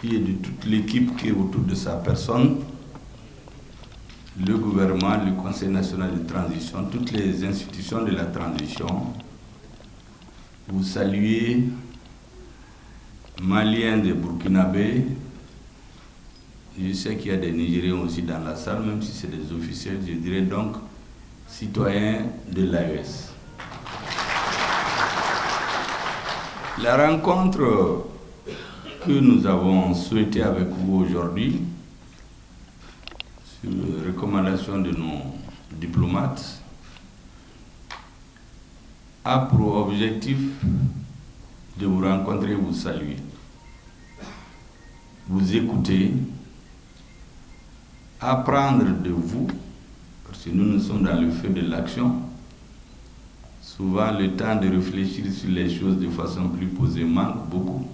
et de toute l'équipe qui est autour de sa personne, le gouvernement, le Conseil national de transition, toutes les institutions de la transition, vous saluez, Maliens et Burkinabés. Je sais qu'il y a des Nigériens aussi dans la salle, même si c'est des officiels, je dirais donc citoyens de l'AES. La rencontre que nous avons souhaitée avec vous aujourd'hui, sur recommandation de nos diplomates, a pour objectif de vous rencontrer, vous saluer, vous écouter, apprendre de vous, parce que nous sommes dans le feu de l'action. Souvent, le temps de réfléchir sur les choses de façon plus posée manque beaucoup.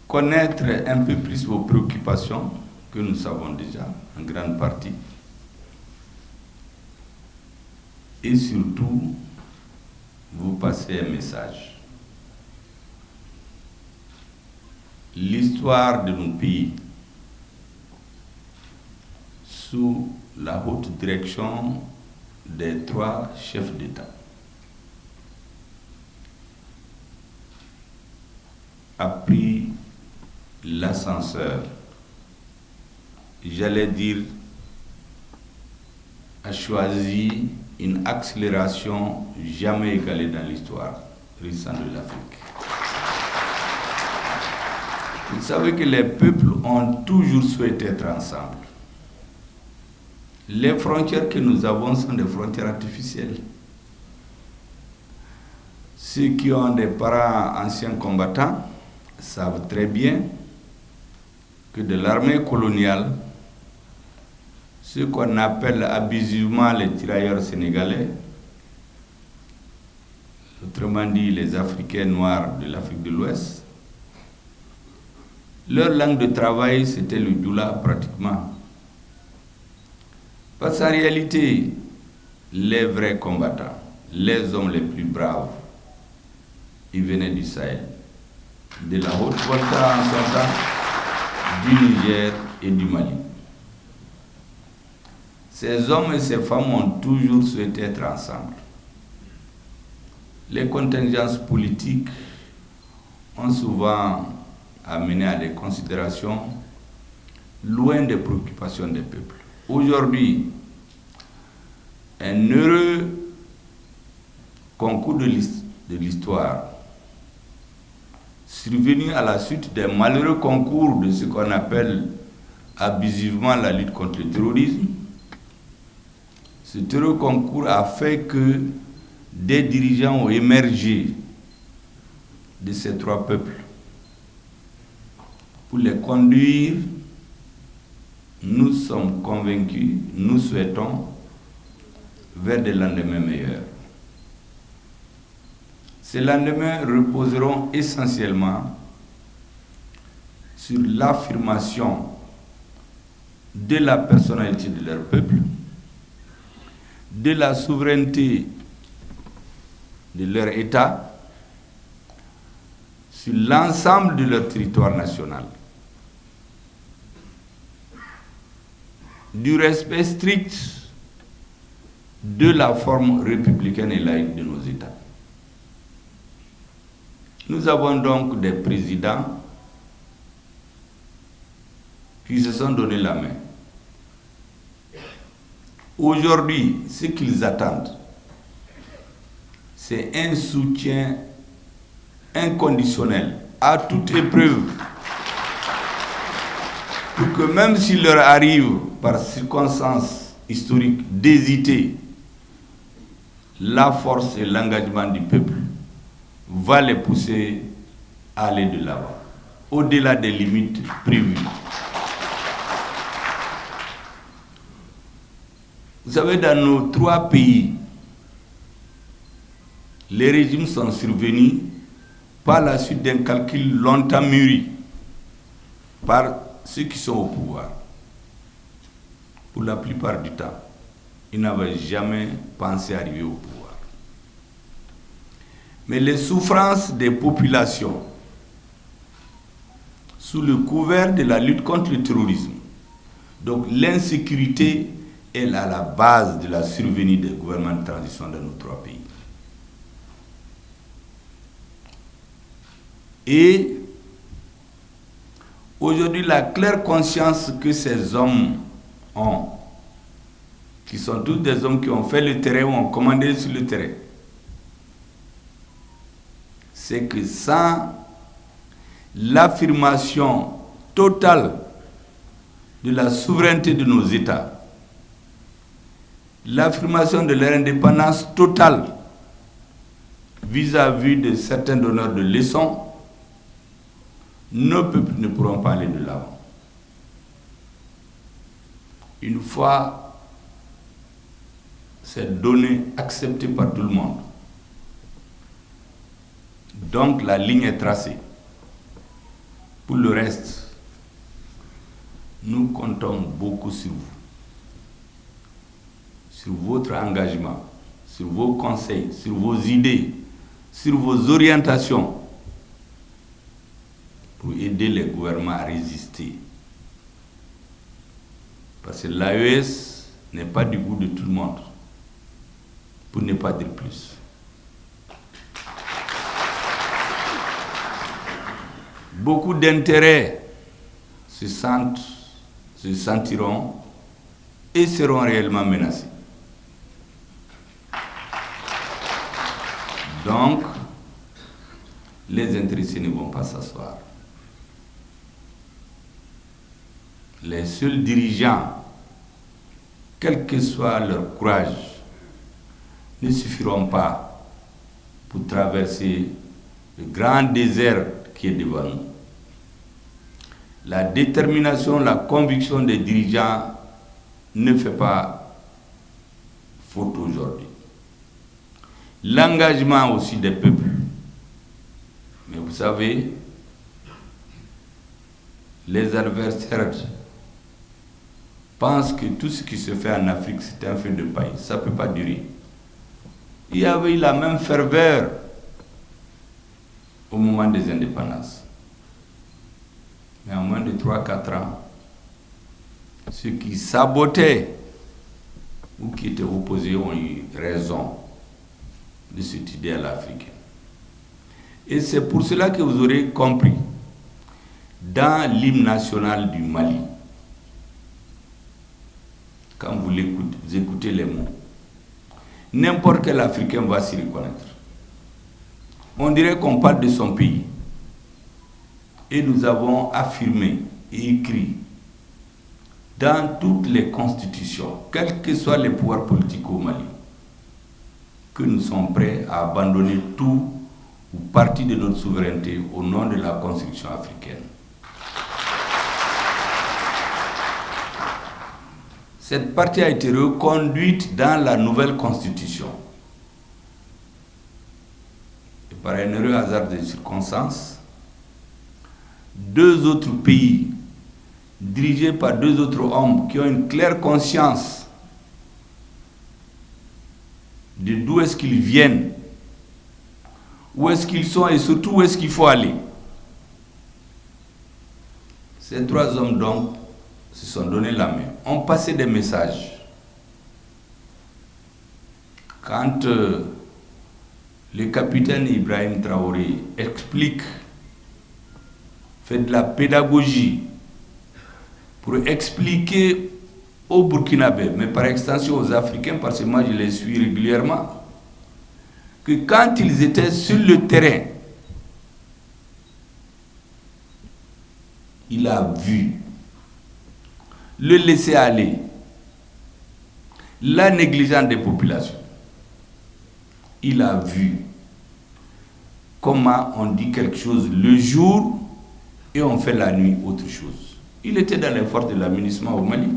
Connaître un peu plus vos préoccupations, que nous savons déjà en grande partie. Et surtout, vous passer un message. L'histoire de nos pays, sous la haute direction des 3 chefs d'État, a pris l'ascenseur, j'allais dire, a choisi une accélération jamais égalée dans l'histoire récente de l'Afrique. Vous savez que les peuples ont toujours souhaité être ensemble. Les frontières que nous avons sont des frontières artificielles. Ceux qui ont des parents anciens combattants savent très bien que de l'armée coloniale, ce qu'on appelle abusivement les tirailleurs sénégalais, autrement dit les Africains noirs de l'Afrique de l'Ouest, leur langue de travail, c'était le doula pratiquement. Parce qu'en réalité, les vrais combattants, les hommes les plus braves, ils venaient du Sahel, de la Haute-Volta en son temps, du Niger et du Mali. Ces hommes et ces femmes ont toujours souhaité être ensemble. Les contingences politiques ont souvent amené à des considérations loin des préoccupations des peuples. Aujourd'hui, un heureux concours de l'histoire, survenu à la suite d'un malheureux concours de ce qu'on appelle abusivement la lutte contre le terrorisme, ce heureux concours a fait que des dirigeants ont émergé de ces 3 peuples pour les conduire. Nous sommes convaincus, nous souhaitons, vers des lendemains meilleurs. Ces lendemains reposeront essentiellement sur l'affirmation de la personnalité de leur peuple, de la souveraineté de leur État, sur l'ensemble de leur territoire national, du respect strict de la forme républicaine et laïque de nos États. Nous avons donc des présidents qui se sont donné la main. Aujourd'hui, ce qu'ils attendent, c'est un soutien inconditionnel à toute épreuve, pour que même s'il leur arrive par circonstances historiques d'hésiter, la force et l'engagement du peuple va les pousser à aller de l'avant, au-delà des limites prévues. Vous savez, dans nos 3 pays, les régimes sont survenus par la suite d'un calcul longtemps mûri par ceux qui sont au pouvoir. Pour la plupart du temps, ils n'avaient jamais pensé arriver au pouvoir. Mais les souffrances des populations, sous le couvert de la lutte contre le terrorisme, donc l'insécurité est à la base de la survenue des gouvernements de transition dans nos trois pays. Et aujourd'hui, la claire conscience que ces hommes ont, qui sont tous des hommes qui ont fait le terrain ou ont commandé sur le terrain, c'est que sans l'affirmation totale de la souveraineté de nos États, l'affirmation de leur indépendance totale vis-à-vis de certains donneurs de leçons, nos peuples ne pourront pas aller de l'avant. Une fois cette donnée acceptée par tout le monde, donc la ligne est tracée. Pour le reste, nous comptons beaucoup sur vous, sur votre engagement, sur vos conseils, sur vos idées, sur vos orientations, pour aider les gouvernements à résister. Parce que l'AES n'est pas du goût de tout le monde, pour ne pas dire plus. Beaucoup d'intérêts se sentiront et seront réellement menacés. Donc, les intéressés ne vont pas s'asseoir. Les seuls dirigeants, quel que soit leur courage, ne suffiront pas pour traverser le grand désert qui est devant nous. La détermination, la conviction des dirigeants ne fait pas faute aujourd'hui. L'engagement aussi des peuples. Mais vous savez, les adversaires pensent que tout ce qui se fait en Afrique, c'est un feu de paille. Ça ne peut pas durer. Il y avait la même ferveur au moment des indépendances. Mais en moins de 3-4 ans, ceux qui sabotaient ou qui étaient opposés ont eu raison de cette idéal africain. Et c'est pour cela que vous aurez compris, dans l'hymne national du Mali, quand vous écoutez les mots, n'importe quel Africain va s'y reconnaître. On dirait qu'on parle de son pays. Et nous avons affirmé et écrit dans toutes les constitutions, quels que soient les pouvoirs politiques au Mali, que nous sommes prêts à abandonner tout ou partie de notre souveraineté au nom de la construction africaine. Cette partie a été reconduite dans la nouvelle constitution. Et par un heureux hasard des circonstances, 2 autres pays, dirigés par 2 autres hommes qui ont une claire conscience de d'où est-ce qu'ils viennent, où est-ce qu'ils sont et surtout où est-ce qu'il faut aller. Ces 3 hommes donc se sont donné la main, ont passé des messages. Quand le capitaine Ibrahim Traoré explique, fait de la pédagogie pour expliquer aux Burkinabés, mais par extension aux Africains, parce que moi je les suis régulièrement, que quand ils étaient sur le terrain, il a vu le laisser aller, la négligence des populations. Il a vu comment on dit quelque chose le jour et on fait la nuit autre chose. Il était dans les forces de l'aménagement au Mali.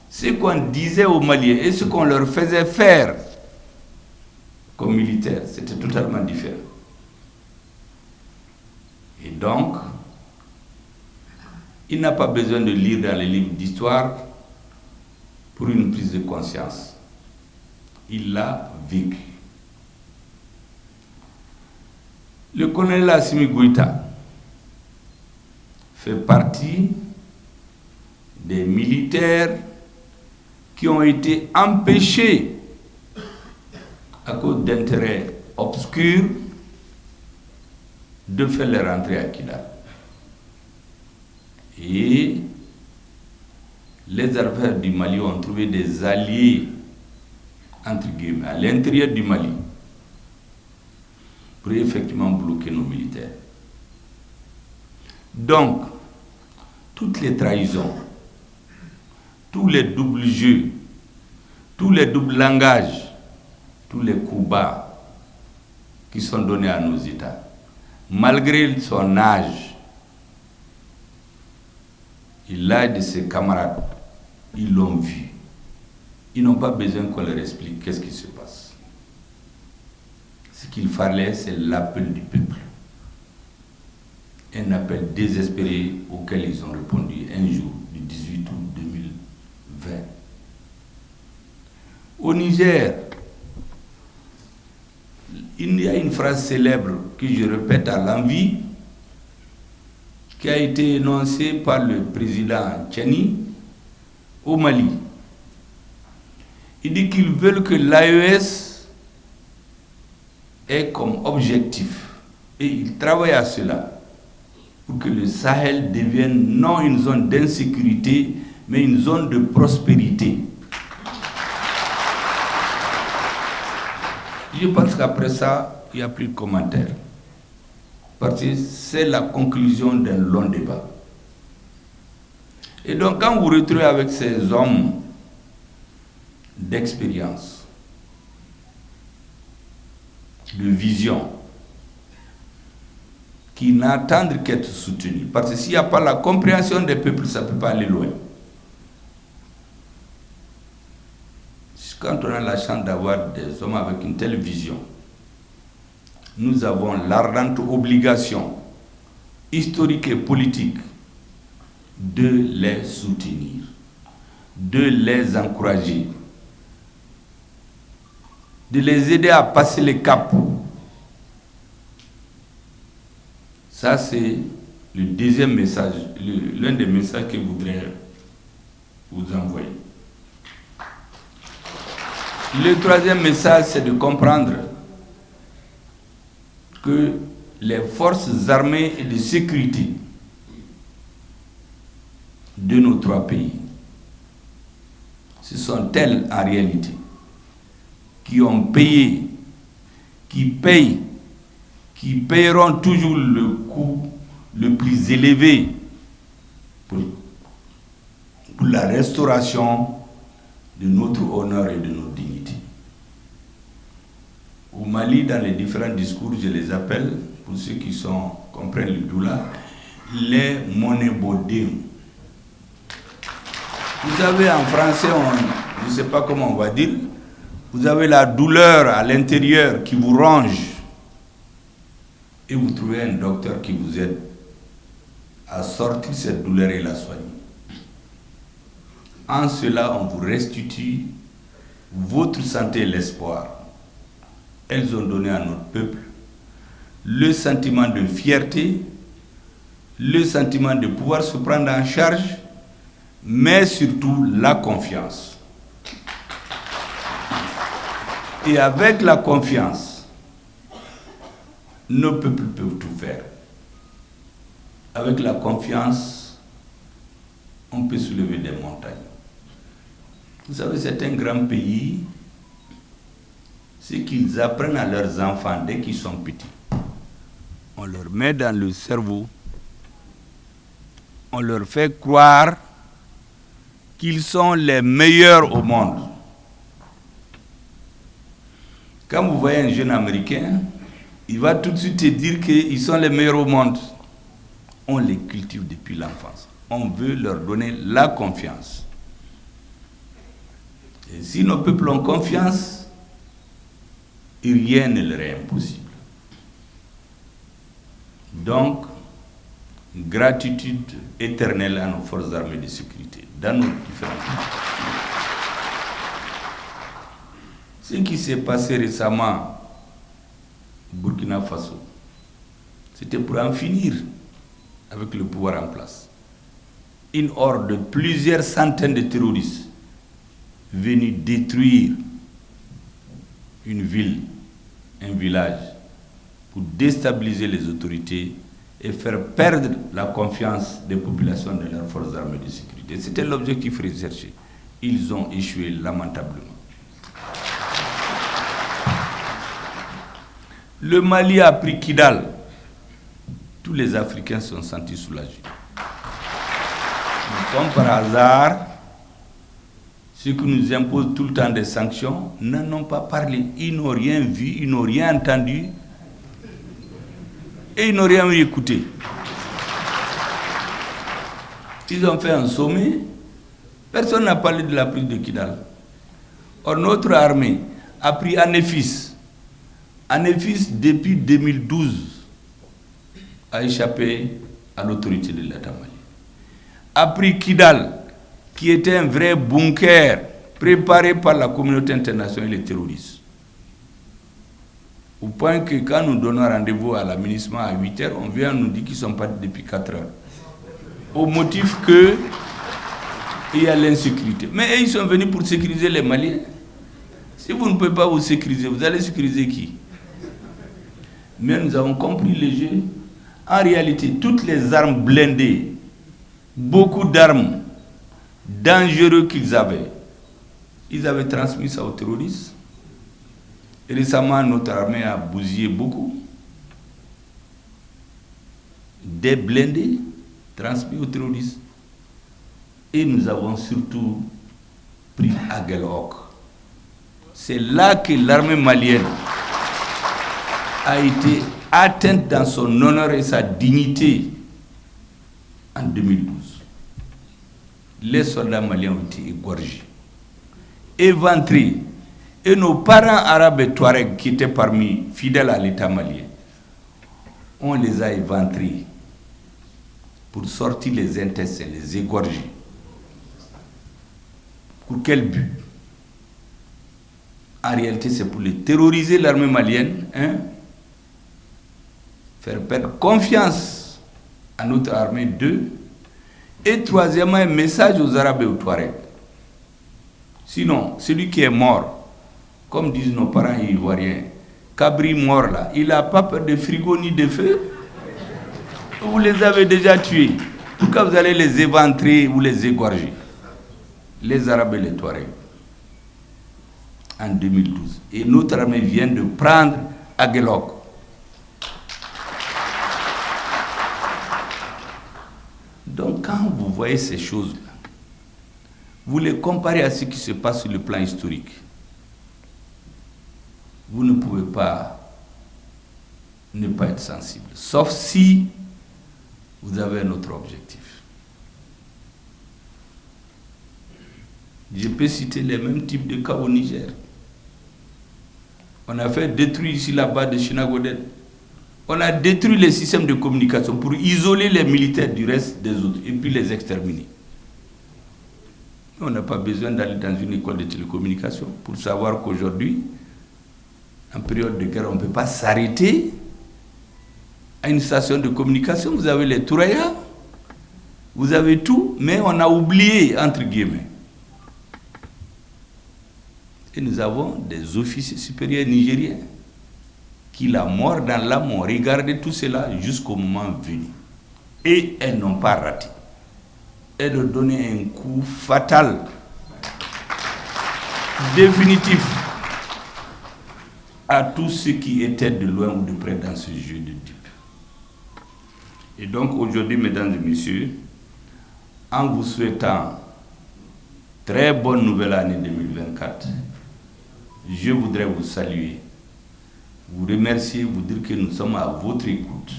Ce qu'on disait aux Maliens et ce qu'on leur faisait faire comme militaires, c'était totalement différent. Et donc, il n'a pas besoin de lire dans les livres d'histoire pour une prise de conscience. Il l'a vécu. Le colonel Assimi Goïta fait partie des militaires qui ont été empêchés à cause d'intérêts obscurs de faire leur entrée à Kidal. Et les affaires du Mali ont trouvé des alliés, entre guillemets, à l'intérieur du Mali, pour effectivement bloquer nos militaires. Donc, toutes les trahisons, tous les doubles jeux, tous les doubles langages, tous les coups bas qui sont donnés à nos États, malgré son âge et l'âge de ses camarades, ils l'ont vu. Ils n'ont pas besoin qu'on leur explique qu'est-ce qui se passe. Ce qu'il fallait, c'est l'appel du peuple. Un appel désespéré auquel ils ont répondu un jour du 18 août 2020. Au Niger, il y a une phrase célèbre que je répète à l'envi, qui a été énoncée par le président Tchani au Mali. Il dit qu'ils veulent que l'AES ait comme objectif, et ils travaillent à cela, pour que le Sahel devienne non une zone d'insécurité, mais une zone de prospérité. Je pense qu'après ça, il n'y a plus de commentaires. Parce que c'est la conclusion d'un long débat. Et donc, quand vous retrouvez avec ces hommes d'expérience, de vision, qui n'attendent qu'être soutenus, parce que s'il n'y a pas la compréhension des peuples, ça ne peut pas aller loin. Quand on a la chance d'avoir des hommes avec une telle vision, nous avons l'ardente obligation historique et politique de les soutenir, de les encourager, de les aider à passer les caps. Ça, c'est le deuxième message, l'un des messages que je voudrais vous envoyer. Le troisième message, c'est de comprendre que les forces armées et de sécurité de nos trois pays, ce sont elles en réalité qui ont payé, qui payent, qui payeront toujours le coût le plus élevé pour la restauration de notre honneur et de notre dignité. Au Mali, dans les différents discours, je les appelle, pour ceux qui comprennent le doula, les monébodés. Vous avez en français, je ne sais pas comment on va dire, vous avez la douleur à l'intérieur qui vous ronge, et vous trouvez un docteur qui vous aide à sortir cette douleur et la soigner. En cela, on vous restitue votre santé et l'espoir. Elles ont donné à notre peuple le sentiment de fierté, le sentiment de pouvoir se prendre en charge, mais surtout la confiance. Et avec la confiance, nos peuples peuvent tout faire. Avec la confiance, on peut soulever des montagnes. Vous savez, c'est un grand pays. Ce qu'ils apprennent à leurs enfants dès qu'ils sont petits, on leur met dans le cerveau, on leur fait croire qu'ils sont les meilleurs au monde. Quand vous voyez un jeune Américain, il va tout de suite te dire qu'ils sont les meilleurs au monde. On les cultive depuis l'enfance. On veut leur donner la confiance. Et si nos peuples ont confiance, rien ne leur est impossible. Donc, gratitude éternelle à nos forces armées de sécurité, dans nos différents pays. Ce qui s'est passé récemment au Burkina Faso, C'était pour en finir avec le pouvoir en place. Une horde de plusieurs centaines de terroristes venus détruire une ville, un village, pour déstabiliser les autorités et faire perdre la confiance des populations de leurs forces armées de sécurité. C'était l'objectif recherché. Ils ont échoué lamentablement. Le Mali a pris Kidal. Tous les Africains se sont sentis soulagés. Mais comme par hasard, ceux qui nous imposent tout le temps des sanctions n'en ont pas parlé. Ils n'ont rien vu, ils n'ont rien entendu et ils n'ont rien écouté. Ils ont fait un sommet. Personne n'a parlé de la prise de Kidal. Or, notre armée a pris Anefis. Anefis, depuis 2012, a échappé à l'autorité de l'État malien. A pris Kidal, qui était un vrai bunker préparé par la communauté internationale et les terroristes. Au point que quand nous donnons rendez-vous à l'aménagement à 8 h, on vient nous dire qu'ils sont partis depuis 4 heures. Au motif qu'il y a l'insécurité. Mais ils sont venus pour sécuriser les Maliens. Si vous ne pouvez pas vous sécuriser, vous allez sécuriser qui? Mais nous avons compris le jeu. En réalité, toutes les armes blindées, beaucoup d'armes dangereuses qu'ils avaient, ils avaient transmis ça aux terroristes. Et récemment, notre armée a bousillé beaucoup. Des blindés transmis aux terroristes. Et nous avons surtout pris Aguelhok. C'est là que l'armée malienne a été atteinte dans son honneur et sa dignité en 2012. Les soldats maliens ont été égorgés, éventrés, et nos parents arabes et touaregs qui étaient parmi fidèles à l'État malien, on les a éventrés pour sortir les intestins, les égorger. Pour quel but? En réalité, c'est pour les terroriser, l'armée malienne, faire perdre confiance à notre armée, 2. Et troisièmement, un message aux Arabes et aux Touaregs. Sinon, celui qui est mort, comme disent nos parents ivoiriens, Cabri mort là, il n'a pas peur de frigo ni de feu. Vous les avez déjà tués. Pourquoi vous allez les éventrer ou les égorger? Les Arabes et les Touaregs. En 2012. Et notre armée vient de prendre Aguelhok. Donc quand vous voyez ces choses-là, vous les comparez à ce qui se passe sur le plan historique. Vous ne pouvez pas ne pas être sensible, sauf si vous avez un autre objectif. Je peux citer les mêmes types de cas au Niger. On a fait détruire ici là-bas de Chinagoden. On a détruit les systèmes de communication pour isoler les militaires du reste des autres et puis les exterminer. On n'a pas besoin d'aller dans une école de télécommunication pour savoir qu'aujourd'hui, en période de guerre, on ne peut pas s'arrêter à une station de communication. Vous avez les Touraya, vous avez tout, mais on a oublié, entre guillemets. Et nous avons des officiers supérieurs nigériens qui, la mort dans l'âme, ont regardé tout cela jusqu'au moment venu. Et elles n'ont pas raté. Elles ont donné un coup fatal, définitif, à tous ceux qui étaient de loin ou de près dans ce jeu de dupes. Et donc aujourd'hui, mesdames et messieurs, en vous souhaitant très bonne nouvelle année 2024, je voudrais vous saluer, vous remercier, vous dire que nous sommes à votre écoute.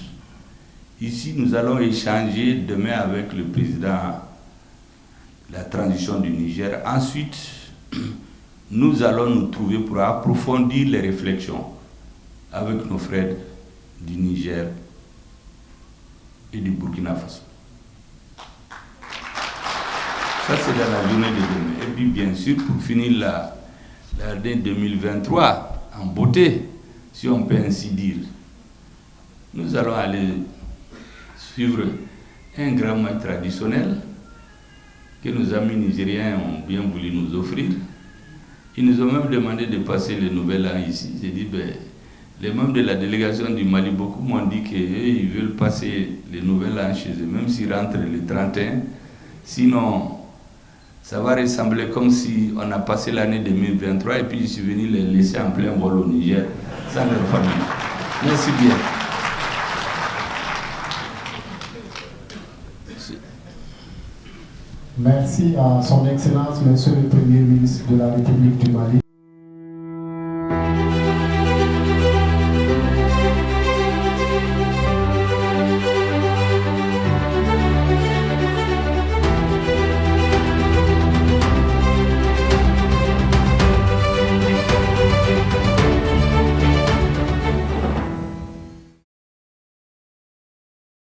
Ici, nous allons échanger demain avec le président de la transition du Niger. Ensuite, nous allons nous trouver pour approfondir les réflexions avec nos frères du Niger et du Burkina Faso. Ça, c'est dans la journée de demain. Et puis, bien sûr, pour finir l'année 2023 en beauté, si on peut ainsi dire, nous allons aller suivre un grand match traditionnel que nos amis nigériens ont bien voulu nous offrir. Ils nous ont même demandé de passer le nouvel an ici. J'ai dit, les membres de la délégation du Mali, beaucoup m'ont dit qu'ils veulent passer le nouvel an chez eux, même s'ils rentrent le 31. Sinon, ça va ressembler comme si on a passé l'année 2023 et puis je suis venu les laisser en plein vol au Niger, sans leur famille. Merci bien. Merci à son Excellence, Monsieur le Premier ministre de la République du Mali.